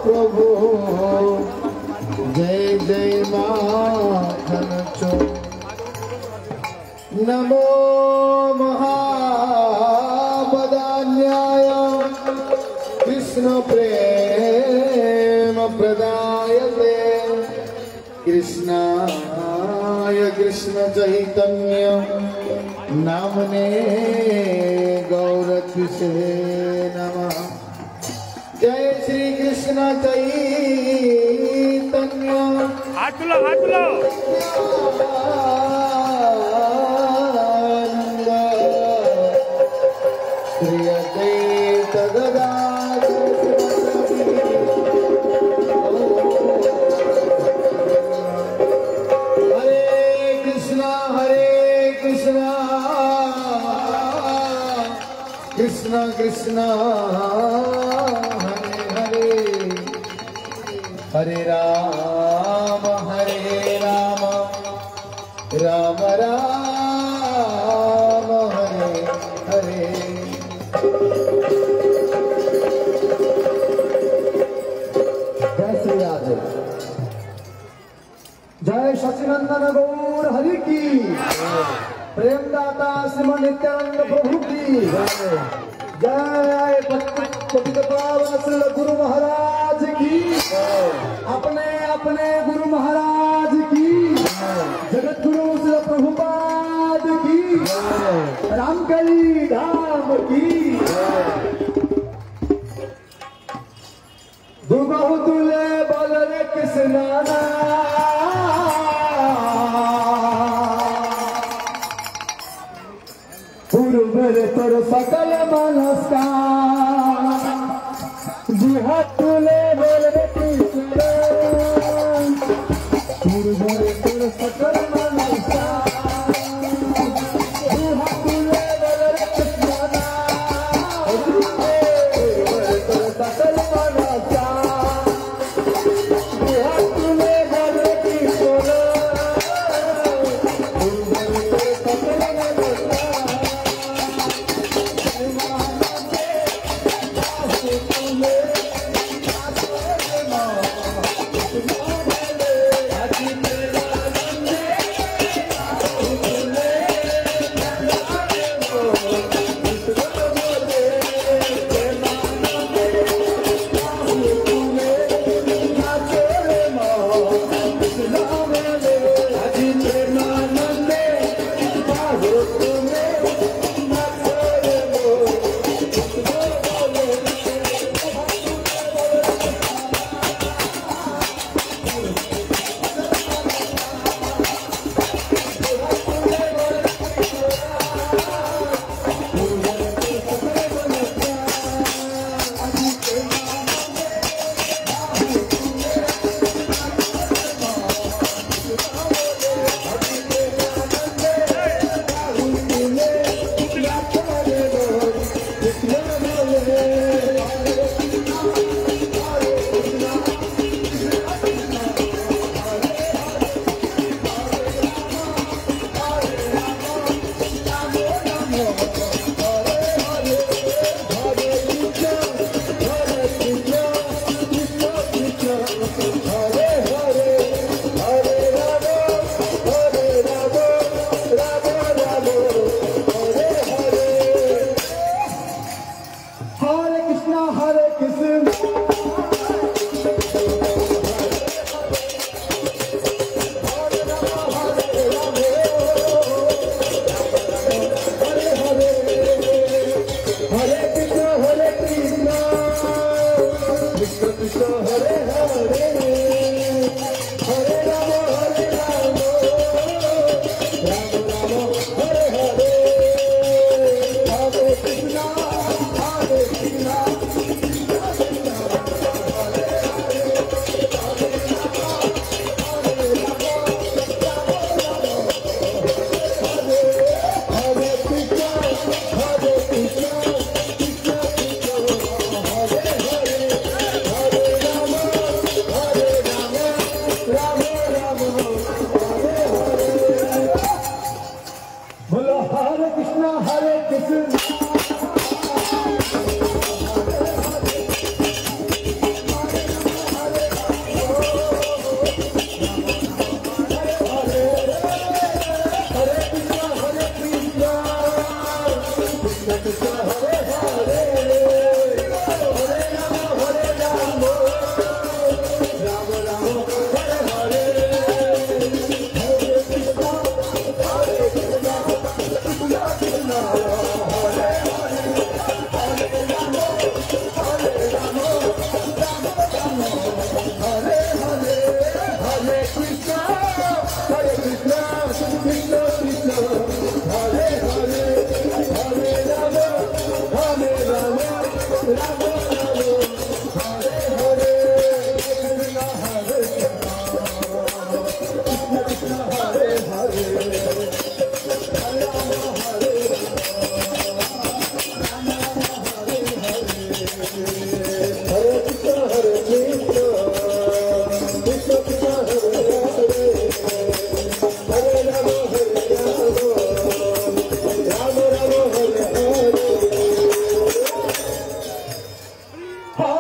प्रभु जय जय माखन चो नमो महापदान्याय कृष्ण प्रेम प्रदायते कृष्णाय कृष्ण चैतन्य नामने गौरकृष्णे नमः। जय श्री कृष्ण चैतन्य हाथ लो श्री अद्वैत गदाधर कृष्ण कृष्ण हरे हरे हरे राम राम राम हरे हरे। जय श्री राधे। जय सच्चिदानंद गौर हरि की प्रेमदाता श्रीमन नित्यानंद प्रभु की जय। पतित पावन श्री गुरु महाराज की अपने अपने गुरु महाराज की जगत गुरु श्री प्रभुपाद की रामकली धाम की दुबहु तुले बल रे कृष्ण पूर्व तोर सकल मनस्कार जिहात तुले बोल रे कृष्ण पूर्व तोर सकल मनस्कार जिहात तुले बोल रे कृष्ण पूर्व तोर सकल मनस्कार जिहात तुले बोल रे कृष्ण पूर्व तोर सकल मनस्कार।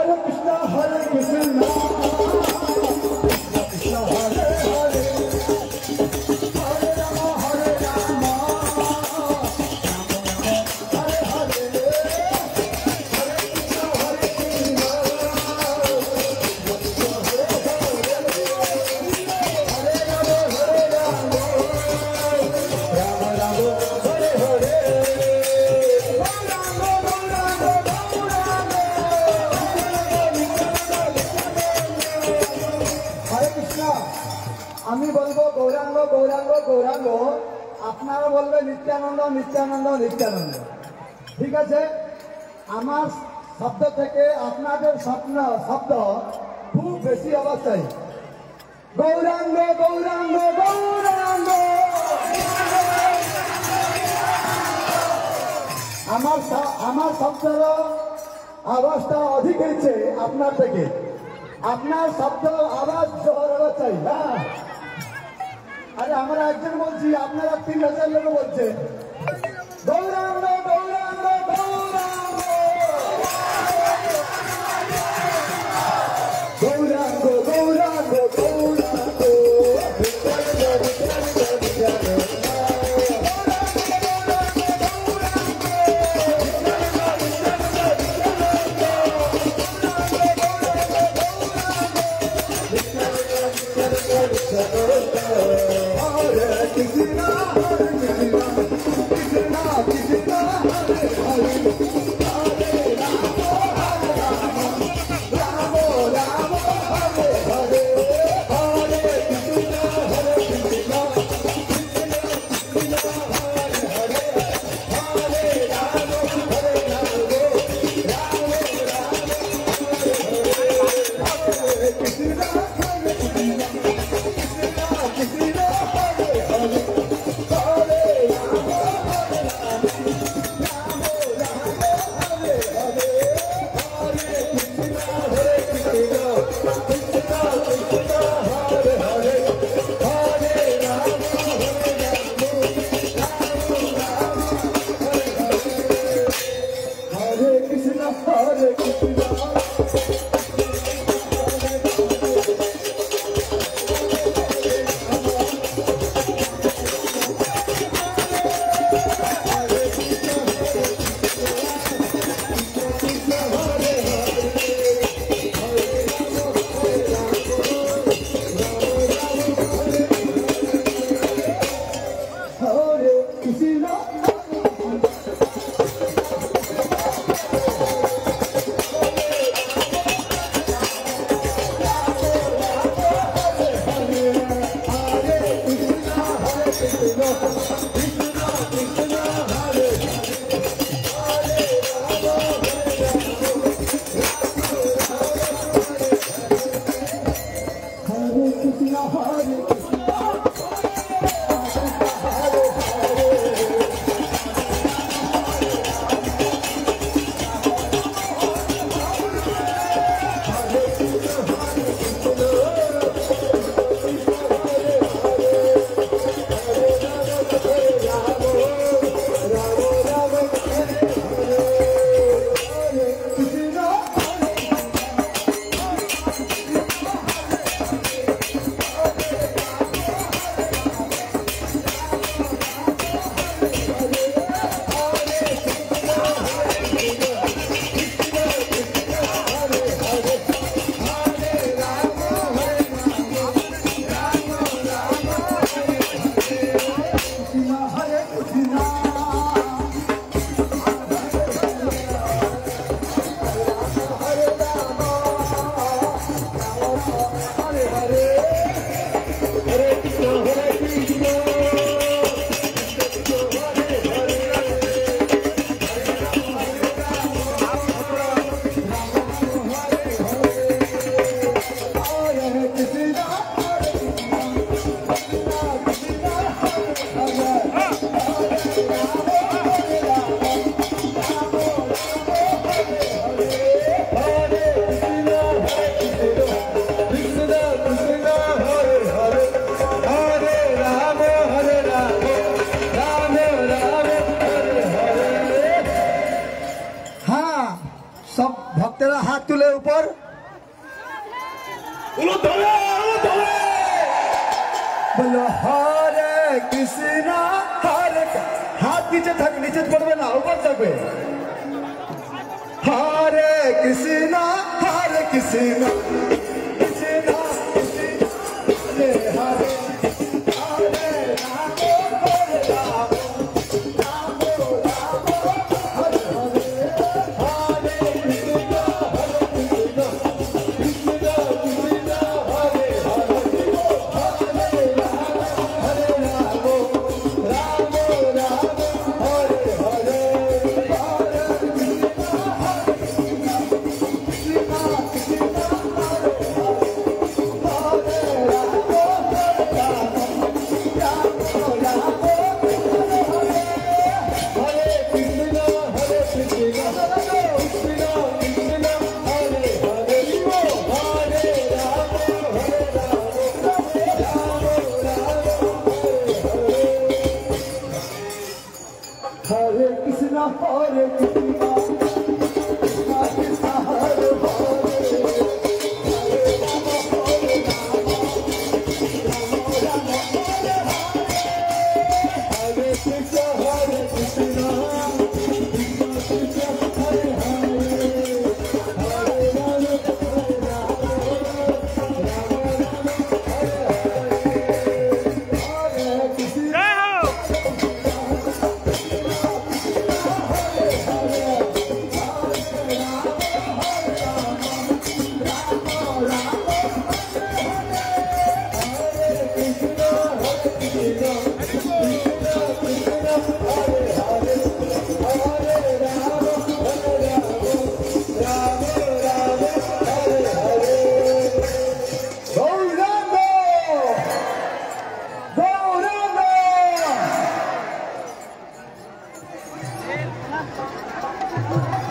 Hare Krishna, Hare Krishna, Krishna Hare Hare, Hare Rama, Hare Rama, Hare Hare, Hare Krishna, Hare Krishna, আমি বলবো গৌরাঙ্গ গৌরাঙ্গ গৌরাঙ্গ, আপনারা বলবেন নিত্যানন্দ নিত্যানন্দ নিত্যানন্দ। ঠিক আছে, আমার শব্দ থেকে আপনাদের শব্দ খুব বেশি আওয়াজ চাই। গৌরাঙ্গ গৌরাঙ্গ গৌরাঙ্গ, আমার শব্দের আওয়াজটা অধিক হয়েছে আপনার থেকে। আপনার শব্দ আওয়াজ জোর আওয়াজ চাই। হ্যাঁ, আরে আমরা একজন বলছি, আপনারা 3000 লোক বলছেন গৌরাঙ্গ গৌরাঙ্গ গৌরাঙ্গ, গৌরাঙ্গ গৌরাঙ্গ গৌরাঙ্গ, बोलो हरे कृष्णा हरे हाथ नीचे थक नीचे पड़वे ना ऊपर तकवे हरे कृष्णा कृष्णा कृष्णा हरे हरे हरे राम हरे Ram Ram Ram Hare Hare Hare Krishna Krishna Krishna Hare Hare Hare Krishna, Hare Krishna, Krishna Krishna, Hare Hare, Hare Rama, Hare Rama, Rama Rama, Hare Hare, Hare Krishna, Hare Krishna, Krishna Krishna, Hare Hare, Hare Rama, Hare Rama, Rama Rama, Hare Hare, Hare Krishna.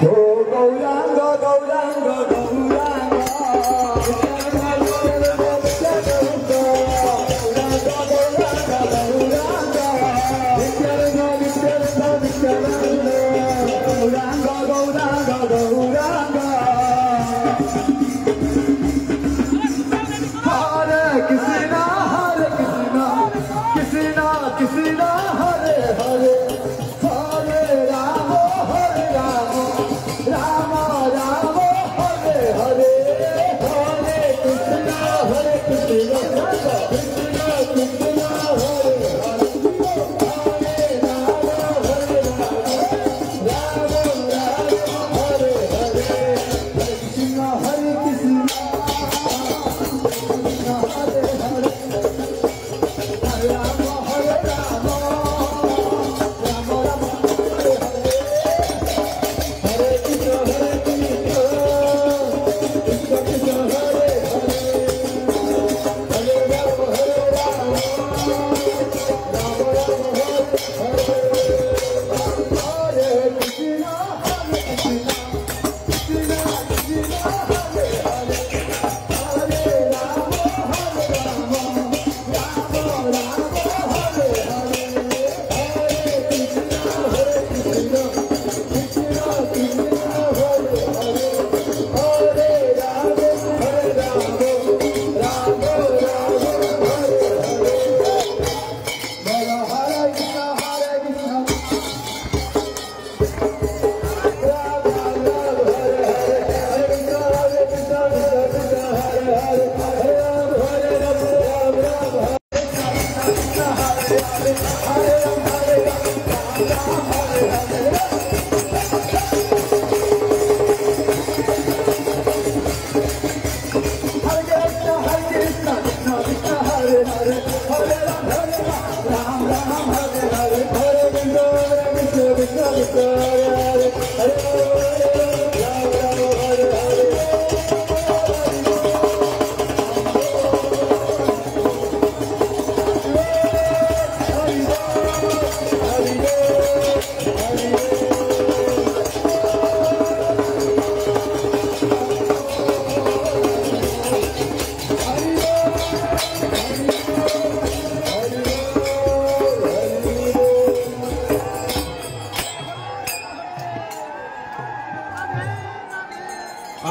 Gauranga, Gauranga, Gauranga, Hare Krishna, Hare Krishna, Krishna Krishna, Hare Hare, Hare Rama, Hare Rama, Rama Rama, Hare Hare, Hare Krishna, Hare Krishna, Krishna Krishna, Hare Hare, Hare Rama, Hare Rama, Rama Rama, Hare Hare, Hare Krishna, Hare Krishna, Krishna Hare Hare, Hare Rama, Hare Rama, Rama Rama, Hare Hare, Hare Krishna, Hare Krishna, Krishna Krishna, Hare Hare, Hare Rama, Hare Rama, Rama Rama, Hare Hare, Hare Krishna, Hare Krishna, Krishna Krishna, Hare Hare, Hare Rama, Hare Rama, Rama Rama, Hare Hare, Hare Krishna, Hare Krishna, Krishna Krishna, Hare Hare, Hare Rama, Hare Rama, Rama Rama, Hare Hare, Bolo Hare Krishna, Hare Krishna, Rama Rama, Hare Hare, Hare Krishna, Hare Krishna, Krishna Krishna, Hare Hare, Hare Rama, Hare Rama, Rama Rama, Hare Krishna, Hare Hare, Hare Rama, Hare Rama, Rama Rama, Hare Hare. Hare Krishna, Hare Krishna, Krishna Krishna, Hare Hare, Hare Rama, Ram Ram, Hare Hare, Hare Krishna, Krishna Krishna, Hare Hare, Hare Ram Ram, Hare Hare.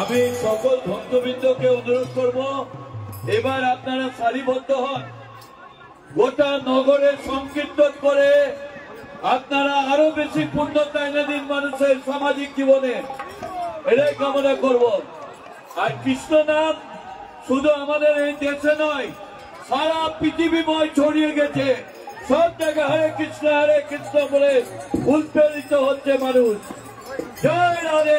আমি সকল ভক্তবৃন্দকে অনুরোধ করব এবার আপনারা সারিবদ্ধ হন, গোটা নগরে সংকীর্তন করে আপনারা আরো বেশি পূর্ণতা এনে দিন মানুষের সামাজিক জীবনে, এটাই কামনা করব। আর কৃষ্ণ নাম শুধু আমাদের এই দেশে নয়, সারা পৃথিবীময় ছড়িয়ে গেছে। সব জায়গায় হরে কৃষ্ণ বলে উৎপীড়িত হচ্ছে মানুষ। জয় রাধে।